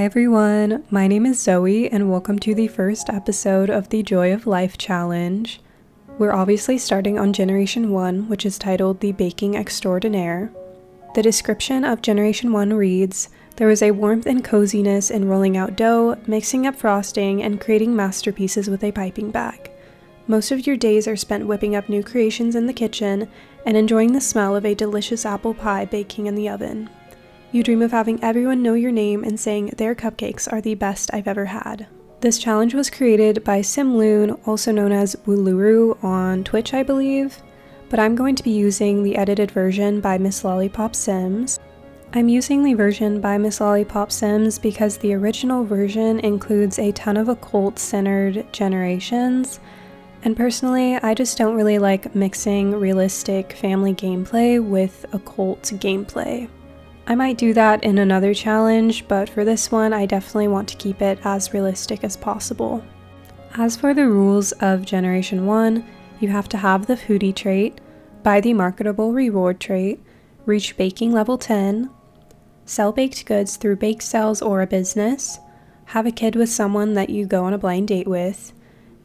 Hi everyone, my name is Zoe and welcome to the first episode of the Joy of Life Challenge. We're obviously starting on Generation 1, which is titled The Baking Extraordinaire. The description of Generation 1 reads, "There was a warmth and coziness in rolling out dough, mixing up frosting, and creating masterpieces with a piping bag. Most of your days are spent whipping up new creations in the kitchen and enjoying the smell of a delicious apple pie baking in the oven. You dream of having everyone know your name and saying their cupcakes are the best I've ever had." This challenge was created by Simloon, also known as Wooluru on Twitch, I believe, but I'm going to be using the edited version by Miss Lollipop Sims. I'm using the version by Miss Lollipop Sims because the original version includes a ton of occult-centered generations, and personally, I just don't really like mixing realistic family gameplay with occult gameplay. I might do that in another challenge, but for this one, I definitely want to keep it as realistic as possible. As for the rules of Generation 1, you have to have the foodie trait, buy the marketable reward trait, reach baking level 10, sell baked goods through bake sales or a business, have a kid with someone that you go on a blind date with,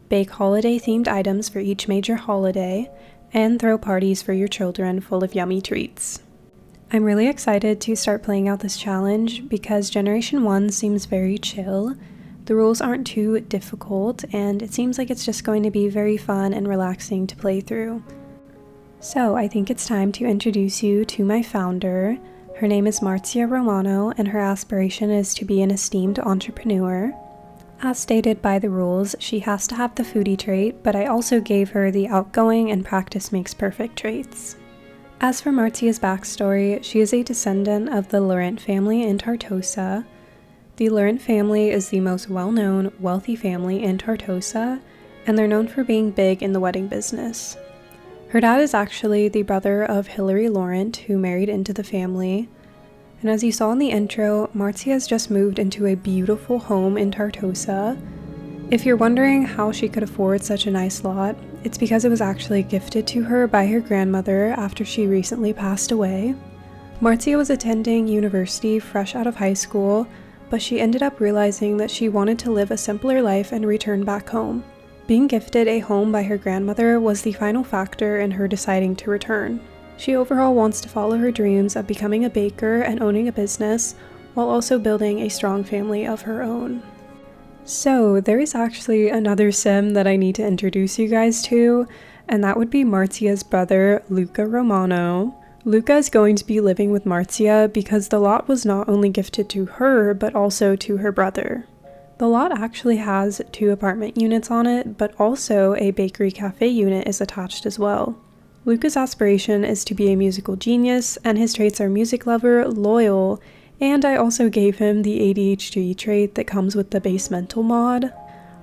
bake holiday-themed items for each major holiday, and throw parties for your children full of yummy treats. I'm really excited to start playing out this challenge because Generation 1 seems very chill. The rules aren't too difficult, and it seems like it's just going to be very fun and relaxing to play through. So I think it's time to introduce you to my founder. Her name is Marzia Romano, and her aspiration is to be an esteemed entrepreneur. As stated by the rules, she has to have the foodie trait, but I also gave her the outgoing and practice makes perfect traits. As for Marzia's backstory, she is a descendant of the Laurent family in Tartosa. The Laurent family is the most well-known, wealthy family in Tartosa, and they're known for being big in the wedding business. Her dad is actually the brother of Hilary Laurent, who married into the family. And as you saw in the intro, Marzia has just moved into a beautiful home in Tartosa. If you're wondering how she could afford such a nice lot, it's because it was actually gifted to her by her grandmother after she recently passed away. Marzia was attending university fresh out of high school, but she ended up realizing that she wanted to live a simpler life and return back home. Being gifted a home by her grandmother was the final factor in her deciding to return. She overall wants to follow her dreams of becoming a baker and owning a business, while also building a strong family of her own. So, there is actually another sim that I need to introduce you guys to, and that would be Marzia's brother, Luca Romano. Luca is going to be living with Marzia because the lot was not only gifted to her, but also to her brother. The lot actually has 2 apartment units on it, but also a bakery cafe unit is attached as well. Luca's aspiration is to be a musical genius, and his traits are music lover, loyal, and I also gave him the ADHD trait that comes with the base mental mod.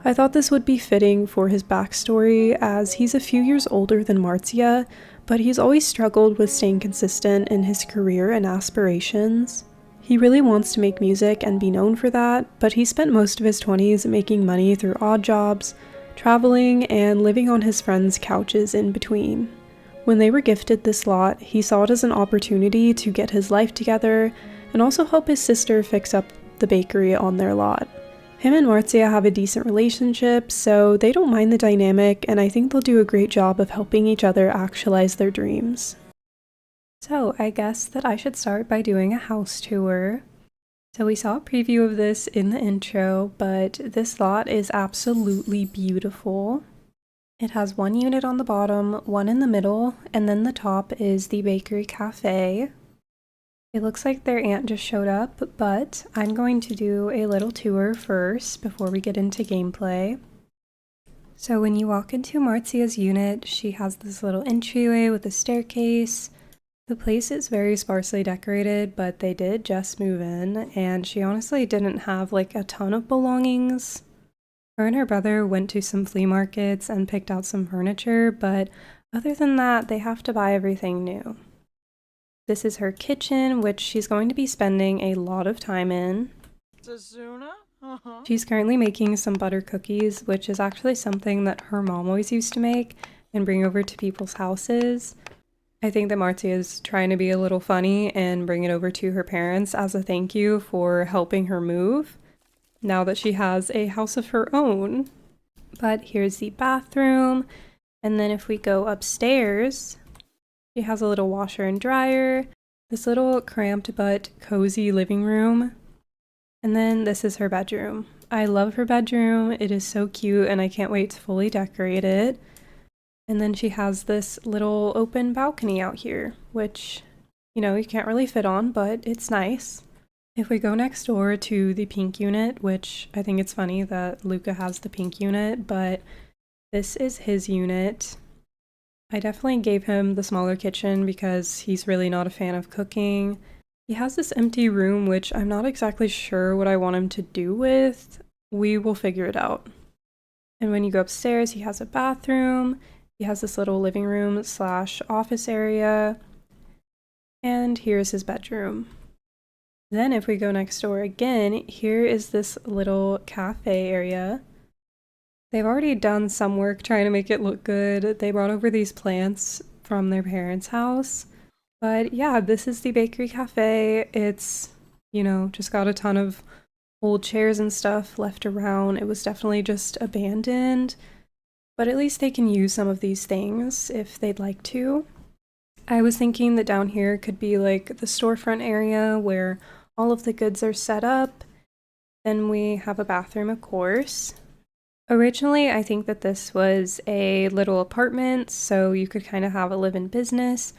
I thought this would be fitting for his backstory, as he's a few years older than Marzia, but he's always struggled with staying consistent in his career and aspirations. He really wants to make music and be known for that, but he spent most of his 20s making money through odd jobs, traveling, and living on his friends' couches in between. When they were gifted this lot, he saw it as an opportunity to get his life together and also help his sister fix up the bakery on their lot. Him and Marzia have a decent relationship, so they don't mind the dynamic, and I think they'll do a great job of helping each other actualize their dreams. So I guess that I should start by doing a house tour. So we saw a preview of this in the intro, but this lot is absolutely beautiful. It has 1 unit on the bottom, 1 in the middle, and then the top is the bakery cafe. It looks like their aunt just showed up, but I'm going to do a little tour first before we get into gameplay. So when you walk into Marzia's unit, she has this little entryway with a staircase. The place is very sparsely decorated, but they did just move in, and she honestly didn't have like a ton of belongings. Her and her brother went to some flea markets and picked out some furniture, but other than that, they have to buy everything new. This is her kitchen, which she's going to be spending a lot of time in. She's currently making some butter cookies, which is actually something that her mom always used to make and bring over to people's houses. I think that Marzia is trying to be a little funny and bring it over to her parents as a thank you for helping her move. now that she has a house of her own. But here's the bathroom, and then if we go upstairs, she has a little washer and dryer, this little cramped but cozy living room, and then this is her bedroom. I love her bedroom, it is so cute and I can't wait to fully decorate it. And then she has this little open balcony out here, which, you know, you can't really fit on, but it's nice. If we go next door to the pink unit, which I think it's funny that Luca has the pink unit, but this is his unit. I definitely gave him the smaller kitchen because he's really not a fan of cooking. He has this empty room, which I'm not exactly sure what I want him to do with. We will figure it out. And when you go upstairs, he has a bathroom. He has this little living room / office area. And here's his bedroom. Then if we go next door again, here is this little cafe area. They've already done some work trying to make it look good. They brought over these plants from their parents' house. But yeah, this is the bakery cafe. It's, you know, just got a ton of old chairs and stuff left around. It was definitely just abandoned. But at least they can use some of these things if they'd like to. I was thinking that down here could be like the storefront area where all of the goods are set up. Then we have a bathroom, of course. Originally, I think that this was a little apartment, so you could kind of have a live-in business,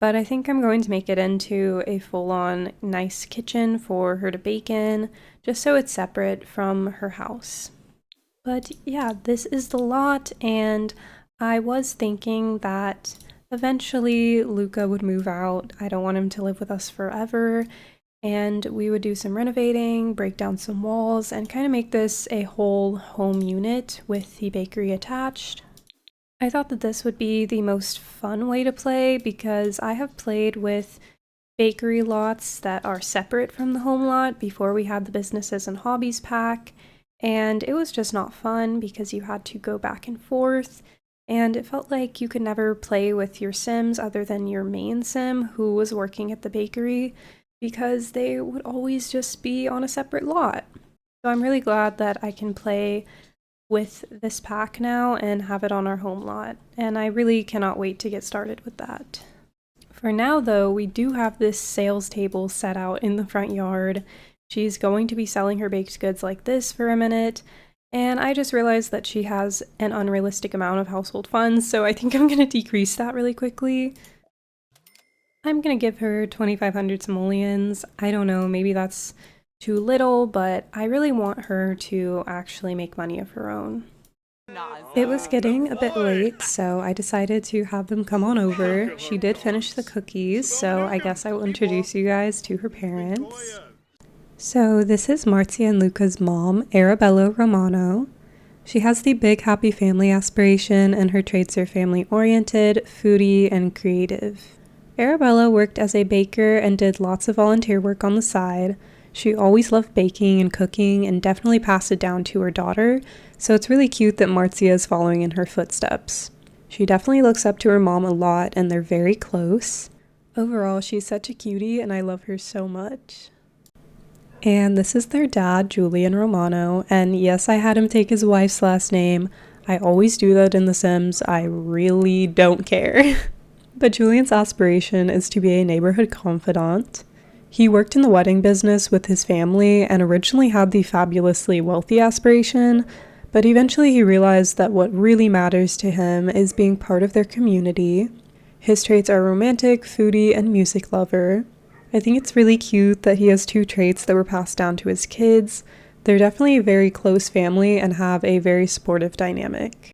but I think I'm going to make it into a full-on nice kitchen for her to bake in, just so it's separate from her house. But yeah, this is the lot, and I was thinking that eventually Luca would move out. I don't want him to live with us forever, and we would do some renovating, break down some walls, and kind of make this a whole home unit with the bakery attached. I thought that this would be the most fun way to play because I have played with bakery lots that are separate from the home lot before we had the businesses and hobbies pack, and it was just not fun because you had to go back and forth, and it felt like you could never play with your Sims other than your main Sim who was working at the bakery, because they would always just be on a separate lot. So I'm really glad that I can play with this pack now and have it on our home lot, and I really cannot wait to get started with that. For now though, we do have this sales table set out in the front yard. She's going to be selling her baked goods like this for a minute, and I just realized that she has an unrealistic amount of household funds, so I think I'm going to decrease that really quickly. I'm gonna give her 2,500 simoleons. I don't know, maybe that's too little, but I really want her to actually make money of her own. It was getting a bit late, so I decided to have them come on over. She did finish the cookies, so I guess I will introduce you guys to her parents. So this is Marzia and Luca's mom, Arabella Romano. She has the big happy family aspiration, and her traits are family-oriented, foodie, and creative. Arabella worked as a baker and did lots of volunteer work on the side. She always loved baking and cooking and definitely passed it down to her daughter, so it's really cute that Marzia is following in her footsteps. She definitely looks up to her mom a lot and they're very close. Overall, she's such a cutie and I love her so much. And this is their dad, Julian Romano, and yes, I had him take his wife's last name. I always do that in The Sims. I really don't care. But Julian's aspiration is to be a neighborhood confidant. He worked in the wedding business with his family and originally had the fabulously wealthy aspiration, but eventually he realized that what really matters to him is being part of their community. His traits are romantic, foodie, and music lover. I think it's really cute that he has 2 traits that were passed down to his kids. They're definitely a very close family and have a very supportive dynamic.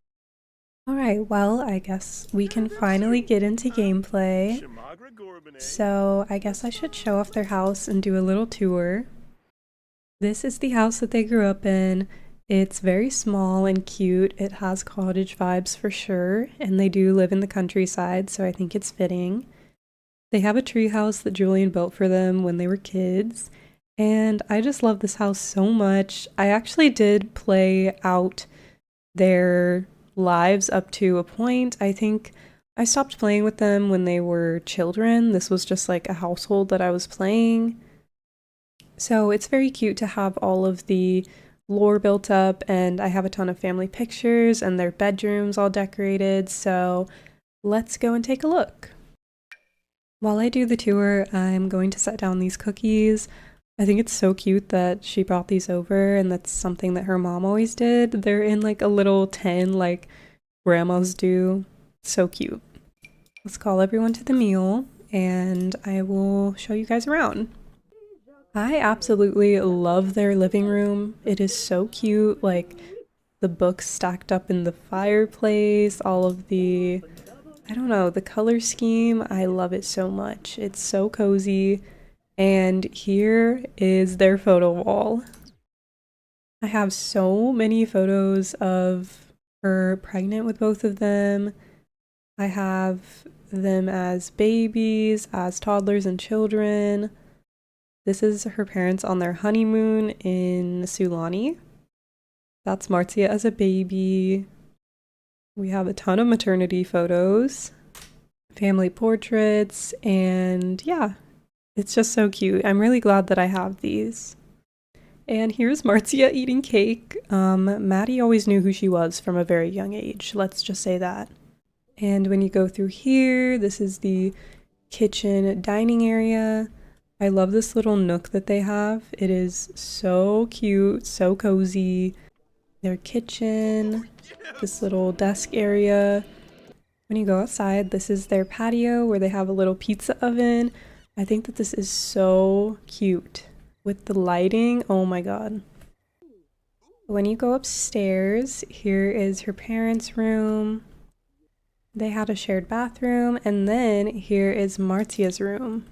Alright, well, I guess we can finally get into gameplay. So I guess I should show off their house and do a little tour. This is the house that they grew up in. It's very small and cute. It has cottage vibes for sure, and they do live in the countryside, so I think it's fitting. They have a tree house that Julian built for them when they were kids, and I just love this house so much. I actually did play out their lives up to a point. I think I stopped playing with them when they were children. This was just like a household that I was playing. So it's very cute to have all of the floor built up, and I have a ton of family pictures and their bedrooms all decorated, so let's go and take a look. While I do the tour, I'm going to set down these cookies. I think it's so cute that she brought these over, and that's something that her mom always did. They're in like a little tin like grandmas do. So cute. Let's call everyone to the meal, and I will show you guys around. I absolutely love their living room. It is so cute, like the books stacked up in the fireplace, all of the, I don't know, the color scheme. I love it so much. It's so cozy. And here is their photo wall. I have so many photos of her pregnant with both of them. I have them as babies, as toddlers and children. This is her parents on their honeymoon in Sulani. That's Marzia as a baby. We have a ton of maternity photos, family portraits, and yeah, it's just so cute. I'm really glad that I have these. And here's Marzia eating cake. Maddie always knew who she was from a very young age, let's just say that. And when you go through here, this is the kitchen dining area. I love this little nook that they have. It is so cute, so cozy. Their kitchen, this little desk area. When you go outside, this is their patio where they have a little pizza oven. I think that this is so cute with the lighting. Oh my god. When you go upstairs, here is her parents' room. They had a shared bathroom, and then here is Marzia's room.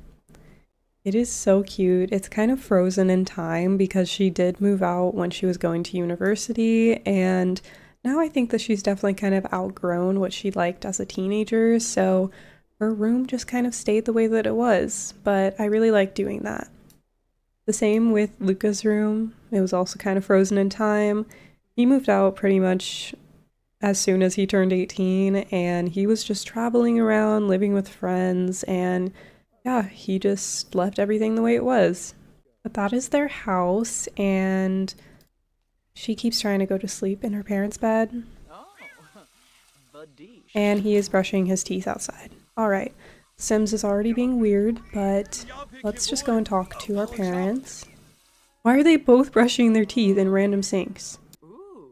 It is so cute. It's kind of frozen in time because she did move out when she was going to university, and now I think that she's definitely kind of outgrown what she liked as a teenager, so her room just kind of stayed the way that it was, but I really like doing that. The same with Luca's room. It was also kind of frozen in time. He moved out pretty much as soon as he turned 18, and he was just traveling around, living with friends, and yeah, he just left everything the way it was. But that is their house, and she keeps trying to go to sleep in her parents' bed. And he is brushing his teeth outside. Alright, Sims is already being weird, but let's just go and talk to our parents. Why are they both brushing their teeth in random sinks?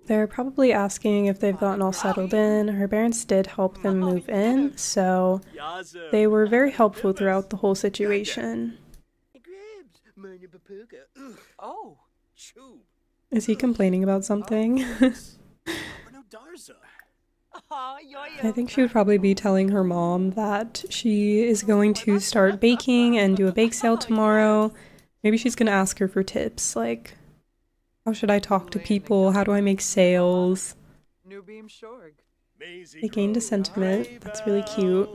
They're probably asking if they've gotten all settled in. Her parents did help them move in, so they were very helpful throughout the whole situation. Is he complaining about something? I think she would probably be telling her mom that she is going to start baking and do a bake sale tomorrow. Maybe she's gonna ask her for tips, like, how should I talk to people? How do I make sales? They gained a sentiment. That's really cute.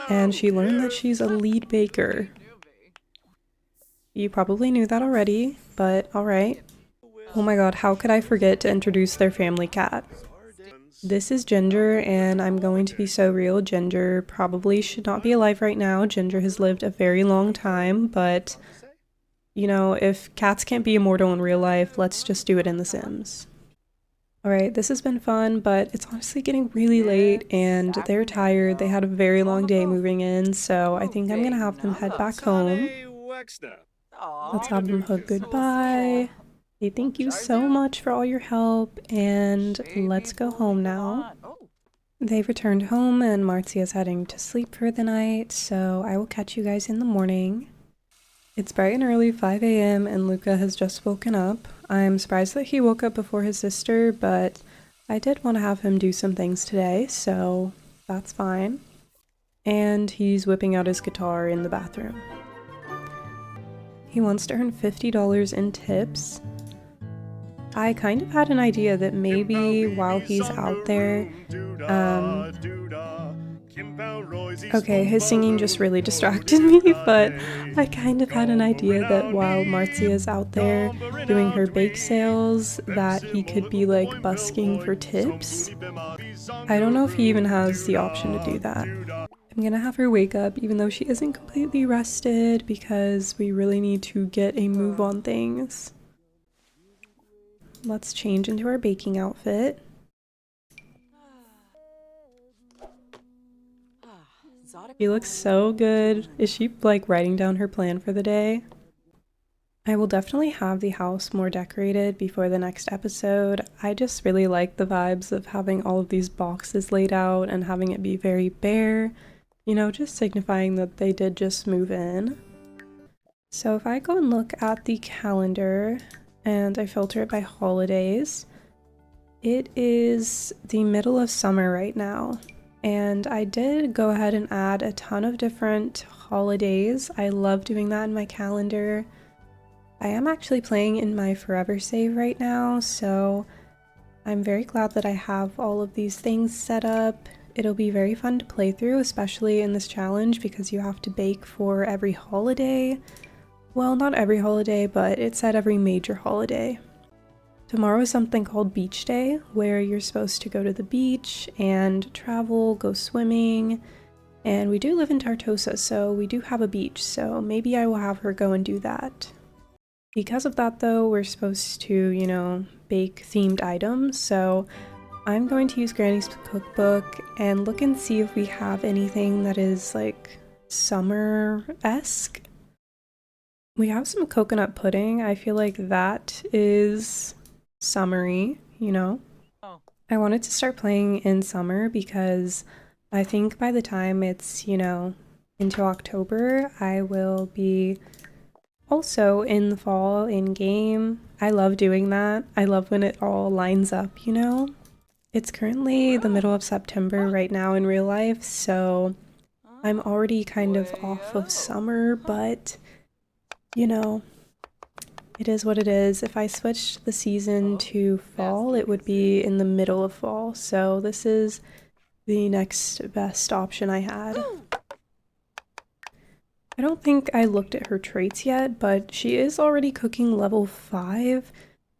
And she learned that she's a lead baker. You probably knew that already, but alright. Oh my god, how could I forget to introduce their family cat? This is Ginger, and I'm going to be so real. Ginger probably should not be alive right now. Ginger has lived a very long time, but you know, if cats can't be immortal in real life, let's just do it in The Sims. Alright, this has been fun, but it's honestly getting really late and they're tired. They had a very long day moving in, so I think I'm gonna have them head back home. Let's have them hug goodbye. Hey, thank you so much for all your help, and let's go home now. They've returned home and Marzia's heading to sleep for the night, so I will catch you guys in the morning. It's bright and early, 5 a.m., and Luca has just woken up. I'm surprised that he woke up before his sister, but I did want to have him do some things today, so that's fine. And he's whipping out his guitar in the bathroom. He wants to earn $50 in tips. I kind of had an idea that maybe while he's out there, okay, his singing just really distracted me, but I kind of had an idea that while Marzia is out there doing her bake sales, that he could be like busking for tips. I don't know if he even has the option to do that. I'm gonna have her wake up even though she isn't completely rested because we really need to get a move on things. Let's change into our baking outfit. She looks so good. Is she like writing down her plan for the day? I will definitely have the house more decorated before the next episode. I just really like the vibes of having all of these boxes laid out and having it be very bare, you know, just signifying that they did just move in. So if I go and look at the calendar and I filter it by holidays, it is the middle of summer right now. And I did go ahead and add a ton of different holidays. I love doing that in my calendar. I am actually playing in my forever save right now, so I'm very glad that I have all of these things set up. It'll be very fun to play through, especially in this challenge because you have to bake for every holiday. Well, not every holiday, but it said every major holiday. Tomorrow is something called Beach Day, where you're supposed to go to the beach and travel, go swimming, and we do live in Tartosa, so we do have a beach, so maybe I will have her go and do that. Because of that though, we're supposed to, you know, bake themed items, so I'm going to use Granny's cookbook and look and see if we have anything that is like summer-esque. We have some coconut pudding. I feel like that is summery, you know? I wanted to start playing in summer because I think by the time it's, you know, into October, I will be also in the fall in game. I love doing that. I love when it all lines up, you know? It's currently the middle of September right now in real life, so I'm already kind of off of summer, but you know, it is what it is. If I switched the season to fall, it would be in the middle of fall, so this is the next best option I had. I don't think I looked at her traits yet, but she is already cooking level 5.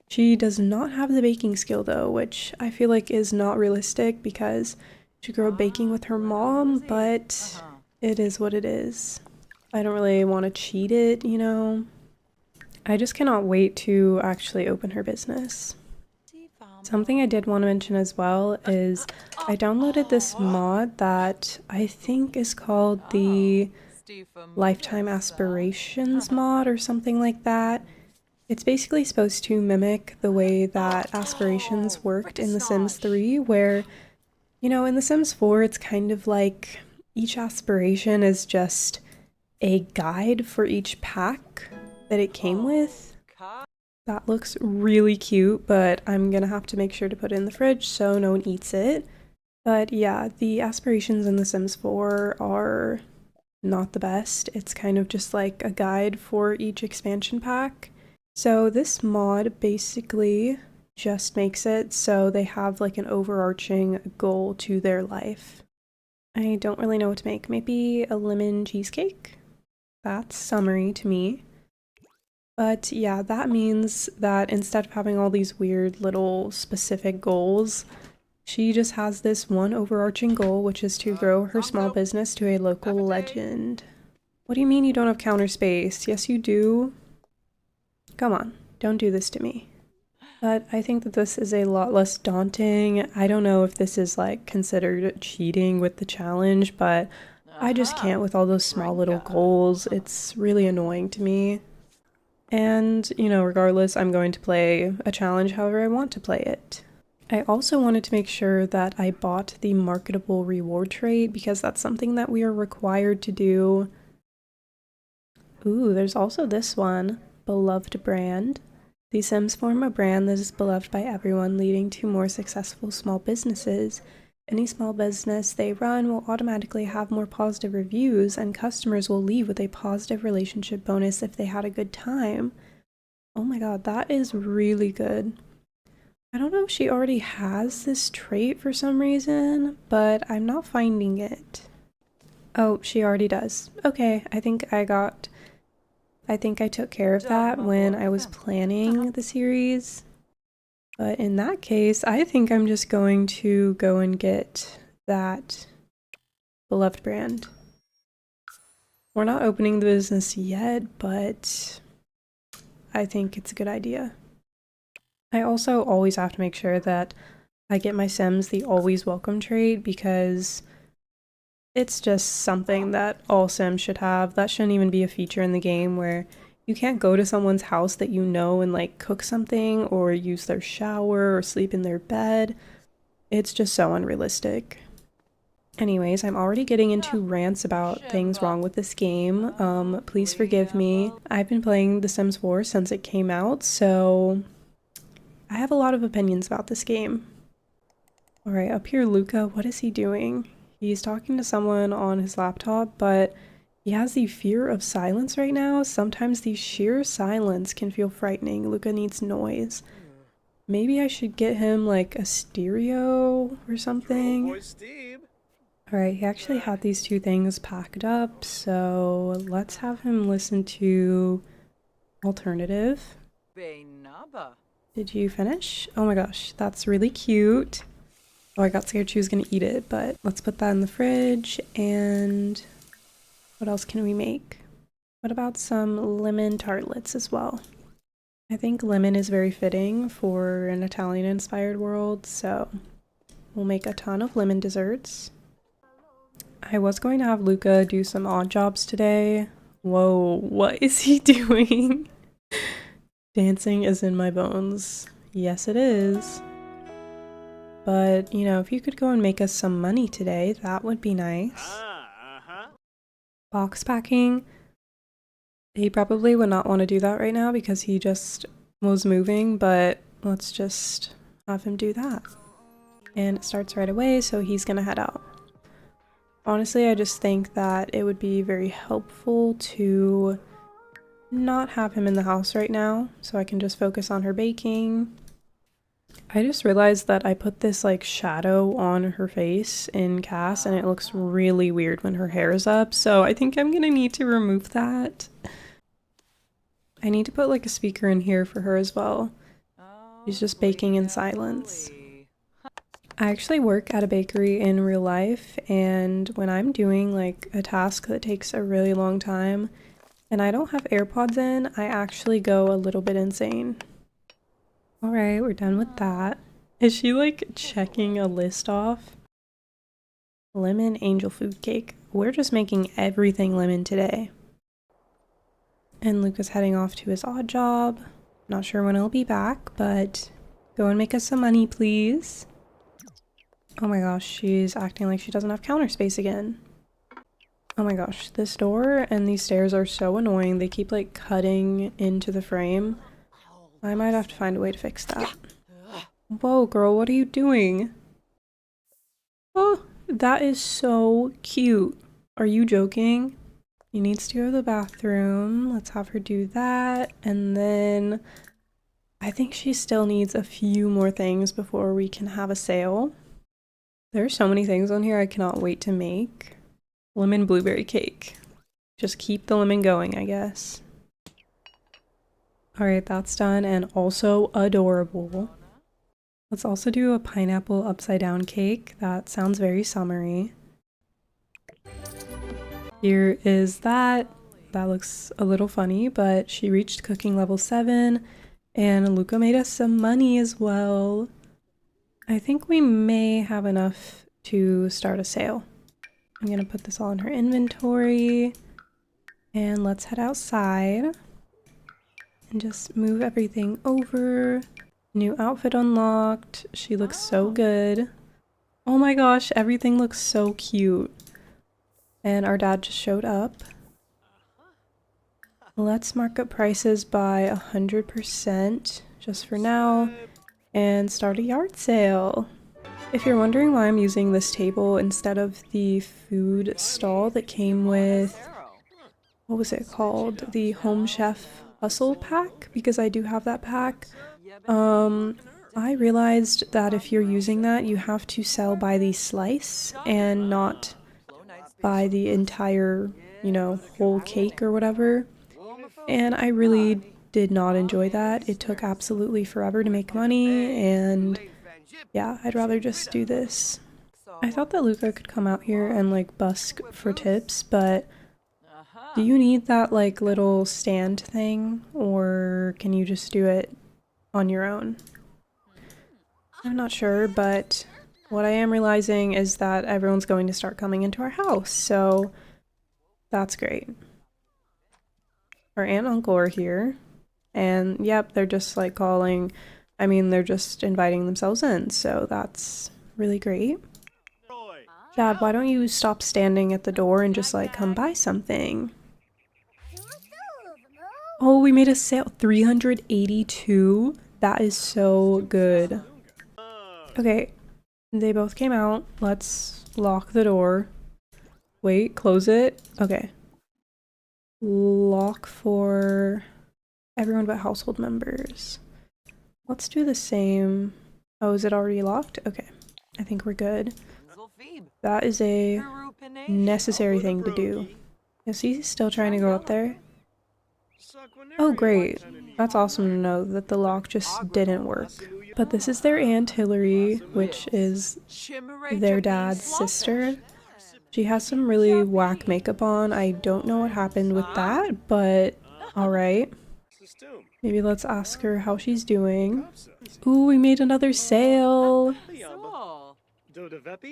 She does not have the baking skill though, which I feel like is not realistic because she grew up baking with her mom, but it is what it is. I don't really want to cheat it, you know? I just cannot wait to actually open her business. Something I did want to mention as well is I downloaded this mod that I think is called the Lifetime Aspirations mod or something like that. It's basically supposed to mimic the way that aspirations worked in The Sims 3, where, you know, in The Sims 4, it's kind of like each aspiration is just a guide for each pack that it came with. That looks really cute, but I'm gonna have to make sure to put it in the fridge so no one eats it. But yeah, the aspirations in The Sims 4 are not the best. It's kind of just like a guide for each expansion pack. So this mod basically just makes it so they have like an overarching goal to their life. I don't really know what to make. Maybe a lemon cheesecake? That's summery to me. But yeah, that means that instead of having all these weird little specific goals, she just has this one overarching goal, which is to grow her small business to a local legend. What do you mean you don't have counter space? Yes, you do. Come on, don't do this to me. But I think that this is a lot less daunting. I don't know if this is like considered cheating with the challenge, but I just can't with all those small little goals. It's really annoying to me. And, you know, regardless, I'm going to play a challenge however I want to play it. I also wanted to make sure that I bought the marketable reward trait because that's something that we are required to do. Ooh, there's also this one, beloved brand. The Sims form a brand that is beloved by everyone, leading to more successful small businesses. Any small business they run will automatically have more positive reviews, and customers will leave with a positive relationship bonus if they had a good time. Oh my god, that is really good. I don't know if she already has this trait for some reason, but I'm not finding it. Oh, she already does. Okay, I think I took care of that when I was planning the series. But in that case, I think I'm just going to go and get that Beloved brand. We're not opening the business yet, but I think it's a good idea. I also always have to make sure that I get my Sims the always welcome trait because it's just something that all Sims should have. That shouldn't even be a feature in the game where you can't go to someone's house that you know and like cook something or use their shower or sleep in their bed. It's just so unrealistic. Anyways, I'm already getting into rants about things wrong with this game. Please forgive me. I've been playing The Sims 4 since it came out, so I have a lot of opinions about this game. Alright, up here, Luca, what is he doing? He's talking to someone on his laptop, but he has the fear of silence right now. Sometimes the sheer silence can feel frightening. Luca needs noise. Maybe I should get him like a stereo or something. Alright, he actually had these two things packed up, so let's have him listen to alternative. Did you finish? Oh my gosh, that's really cute. Oh, I got scared she was gonna eat it, but let's put that in the fridge. And what else can we make? What about some lemon tartlets as well? I think lemon is very fitting for an Italian-inspired world, so we'll make a ton of lemon desserts. I was going to have Luca do some odd jobs today. Whoa, what is he doing? Dancing is in my bones. Yes, it is. But, you know, if you could go and make us some money today, that would be nice. Box packing. He probably would not want to do that right now because he just was moving, but let's just have him do that. And it starts right away, so he's gonna head out. Honestly, I just think that it would be very helpful to not have him in the house right now, so I can just focus on her baking. I just realized that I put this like shadow on her face in Cass and it looks really weird when her hair is up, so I think I'm gonna need to remove that. I need to put like a speaker in here for her as well. She's just baking in silence. I actually work at a bakery in real life, and when I'm doing like a task that takes a really long time and I don't have AirPods in, I actually go a little bit insane. Alright, we're done with that. Is she like checking a list off? Lemon angel food cake. We're just making everything lemon today. And Luca's heading off to his odd job. Not sure when he'll be back, but go and make us some money, please. Oh my gosh, she's acting like she doesn't have counter space again. Oh my gosh, this door and these stairs are so annoying. They keep like cutting into the frame. I might have to find a way to fix that. Whoa, girl, what are you doing? Oh, that is so cute. Are you joking? She needs to go to the bathroom. Let's have her do that. And then I think she still needs a few more things before we can have a sale. There are so many things on here I cannot wait to make. Lemon blueberry cake. Just keep the lemon going, I guess. Alright, that's done and also adorable. Let's also do a pineapple upside down cake. That sounds very summery. Here is that. That looks a little funny, but she reached cooking level 7 and Luca made us some money as well. I think we may have enough to start a sale. I'm gonna put this all in her inventory and let's head outside and just move everything over. New outfit unlocked. She looks so good. Oh my gosh, everything looks so cute. And our dad just showed up. Let's mark up prices by 100% just for now and start a yard sale. If you're wondering why I'm using this table instead of the food stall that came with, what was it called? The Home Chef Hustle pack, because I do have that pack. I realized that if you're using that, you have to sell by the slice and not by the entire, you know, whole cake or whatever. And I really did not enjoy that. It took absolutely forever to make money, and yeah, I'd rather just do this. I thought that Luca could come out here and like busk for tips, but do you need that like little stand thing, or can you just do it on your own? I'm not sure, but what I am realizing is that everyone's going to start coming into our house, so that's great. Our aunt and uncle are here, and yep, they're just like calling, they're just inviting themselves in, so that's really great. Dad, why don't you stop standing at the door and just like come buy something? Oh, we made a sale. 382? That is so good. Okay, they both came out. Let's lock the door. Wait, close it. Okay. Lock for everyone but household members. Let's do the same. Oh, is it already locked? Okay. I think we're good. That is a necessary thing to do. Is he still trying to go up there? Oh, great. That's awesome to know that the lock just didn't work. But this is their Aunt Hillary, which is their dad's sister. She has some really whack makeup on. I don't know what happened with that, but alright. Maybe let's ask her how she's doing. Ooh, we made another sale!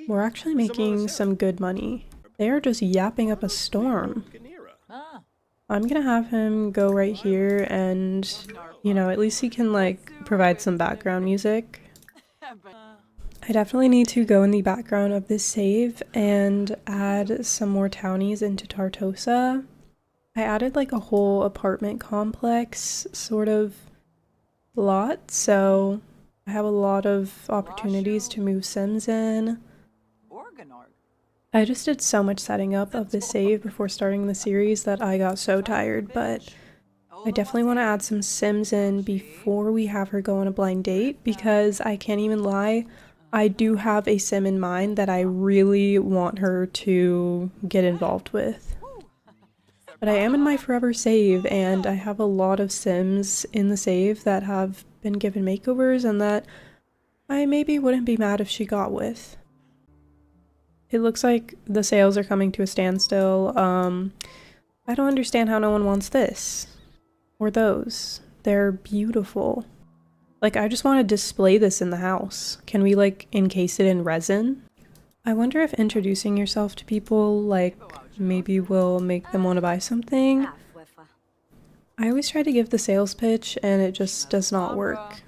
We're actually making some good money. They are just yapping up a storm. I'm gonna have him go right here and, you know, at least he can like provide some background music. I definitely need to go in the background of this save and add some more townies into Tartosa. I added like a whole apartment complex sort of lot, so I have a lot of opportunities to move Sims in. I just did so much setting up of this save before starting the series that I got so tired, but I definitely want to add some Sims in before we have her go on a blind date, because I can't even lie, I do have a Sim in mind that I really want her to get involved with. But I am in my forever save, and I have a lot of Sims in the save that have been given makeovers and that I maybe wouldn't be mad if she got with. It looks like the sales are coming to a standstill. I don't understand how no one wants this. Or those. They're beautiful. Like, I just want to display this in the house. Can we, like, encase it in resin? I wonder if introducing yourself to people, like, maybe will make them want to buy something. I always try to give the sales pitch, and it just does not work.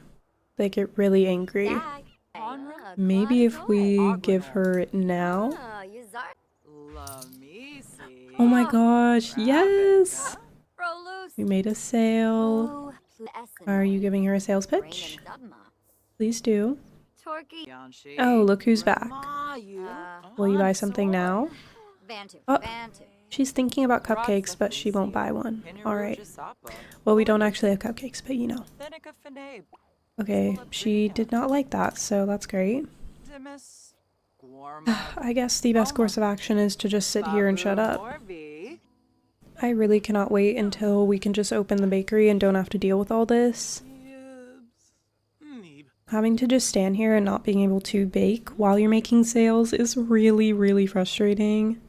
They get really angry. Maybe if we give her it now? Oh my gosh, yes! We made a sale. Are you giving her a sales pitch? Please do. Oh, look who's back. Will you buy something now? Oh, she's thinking about cupcakes, but she won't buy one. Alright. Well, we don't actually have cupcakes, but you know. Okay, she did not like that, so that's great. I guess the best course of action is to just sit here and shut up. I really cannot wait until we can just open the bakery and don't have to deal with all this. Having to just stand here and not being able to bake while you're making sales is really, really frustrating.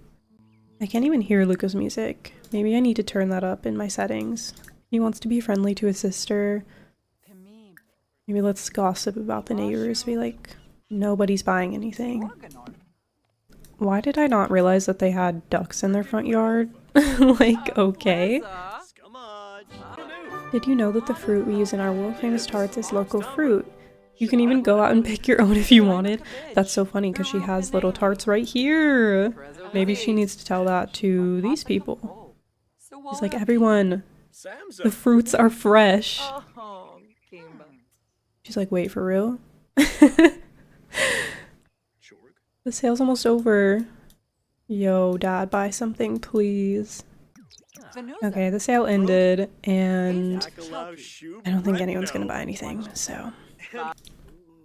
I can't even hear Luca's music. Maybe I need to turn that up in my settings. He wants to be friendly to his sister. Maybe let's gossip about the neighbors. Be like, nobody's buying anything. Why did I not realize that they had ducks in their front yard? Like, okay. Did you know that the fruit we use in our world famous tarts is local fruit? You can even go out and pick your own if you wanted. That's so funny because she has little tarts right here. Maybe she needs to tell that to these people. She's like, everyone, the fruits are fresh. She's like, wait, for real? The sale's almost over. Yo, Dad, buy something, please. Okay, the sale ended, and I don't think anyone's gonna buy anything, so.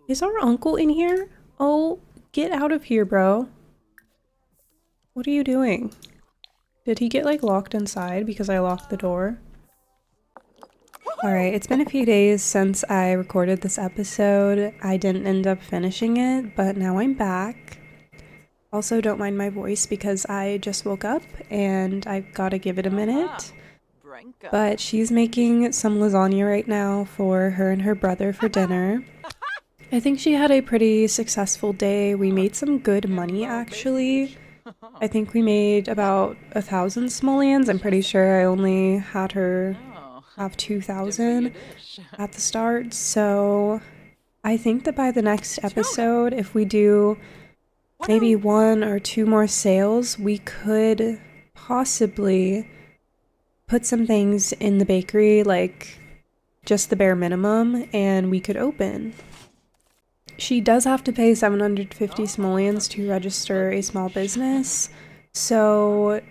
Is our uncle in here? Oh, get out of here, bro. What are you doing? Did he get, like, locked inside because I locked the door? Alright, it's been a few days since I recorded this episode. I didn't end up finishing it, but now I'm back. Also, don't mind my voice because I just woke up and I've got to give it a minute. But she's making some lasagna right now for her and her brother for dinner. I think she had a pretty successful day. We made some good money, actually. I think we made about 1,000 simoleons. I'm pretty sure I only had her have 2,000 at the start. So I think that by the next episode, if we do maybe 1 or 2 more sales, we could possibly put some things in the bakery, like just the bare minimum, and we could open. She does have to pay 750 simoleons to register a small business, so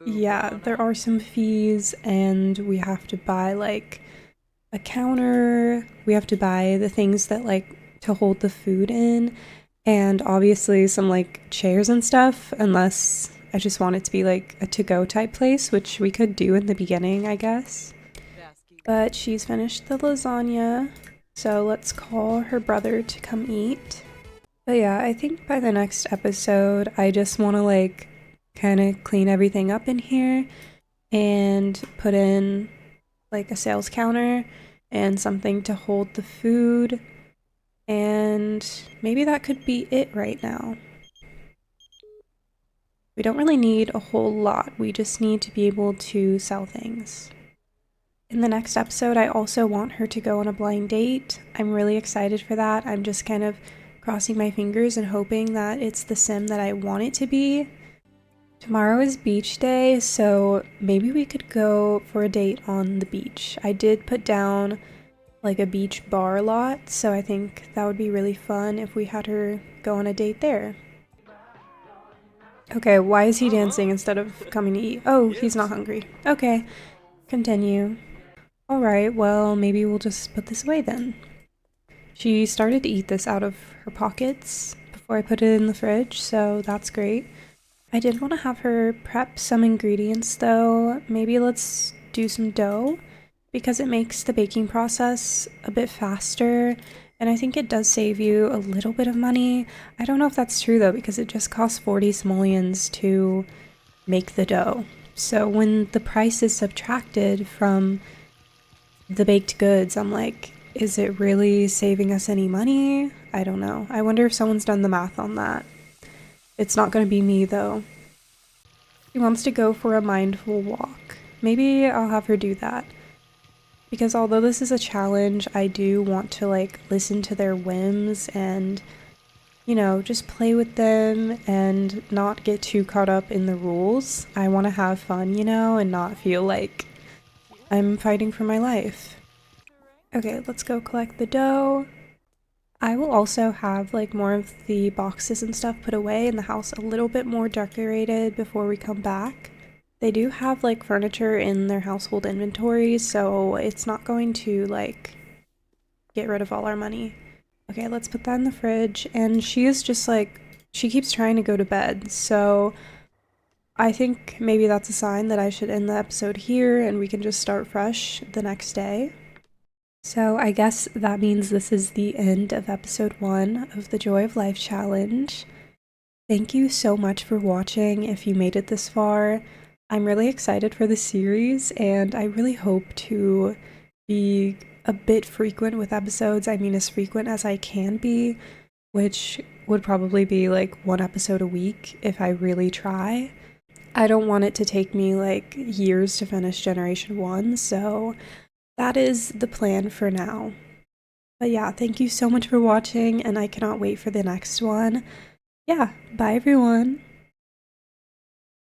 yeah, there are some fees, and we have to buy like a counter, we have to buy the things that like to hold the food in, and obviously some like chairs and stuff, unless I just want it to be like a to-go type place, which we could do in the beginning, I guess. But she's finished the lasagna, so let's call her brother to come eat. But yeah, I think by the next episode, I just want to like kind of clean everything up in here and put in like a sales counter and something to hold the food. And maybe that could be it right now. We don't really need a whole lot. We just need to be able to sell things. In the next episode, I also want her to go on a blind date. I'm really excited for that. I'm just kind of crossing my fingers and hoping that it's the sim that I want it to be. Tomorrow is beach day, so maybe we could go for a date on the beach. I did put down like a beach bar lot, so I think that would be really fun if we had her go on a date there. Okay, why is he dancing instead of coming to eat? Oh, he's not hungry. Okay, continue. Alright, well, maybe we'll just put this away then. She started to eat this out of her pockets before I put it in the fridge, so that's great. I did want to have her prep some ingredients though. Maybe let's do some dough because it makes the baking process a bit faster, and I think it does save you a little bit of money. I don't know if that's true though because it just costs 40 simoleons to make the dough. So when the price is subtracted from the baked goods, I'm like, is it really saving us any money? I don't know. I wonder if someone's done the math on that. It's not going to be me though. She wants to go for a mindful walk. Maybe I'll have her do that. Because although this is a challenge, I do want to like listen to their whims and, you know, just play with them and not get too caught up in the rules. I want to have fun, you know, and not feel like I'm fighting for my life. Okay, let's go collect the dough. I will also have like more of the boxes and stuff put away in the house a little bit more decorated before we come back. They do have like furniture in their household inventory, so it's not going to like get rid of all our money. Okay, let's put that in the fridge. And she is just like, she keeps trying to go to bed, so I think maybe that's a sign that I should end the episode here and we can just start fresh the next day. So I guess that means this is the end of episode 1 of the Joy of Life challenge. Thank you so much for watching if you made it this far. I'm really excited for the series and I really hope to be a bit frequent with episodes. I mean, as frequent as I can be, which would probably be like 1 episode a week if I really try. I don't want it to take me like years to finish Generation 1, so that is the plan for now. But yeah, thank you so much for watching, and I cannot wait for the next one. Yeah, bye everyone!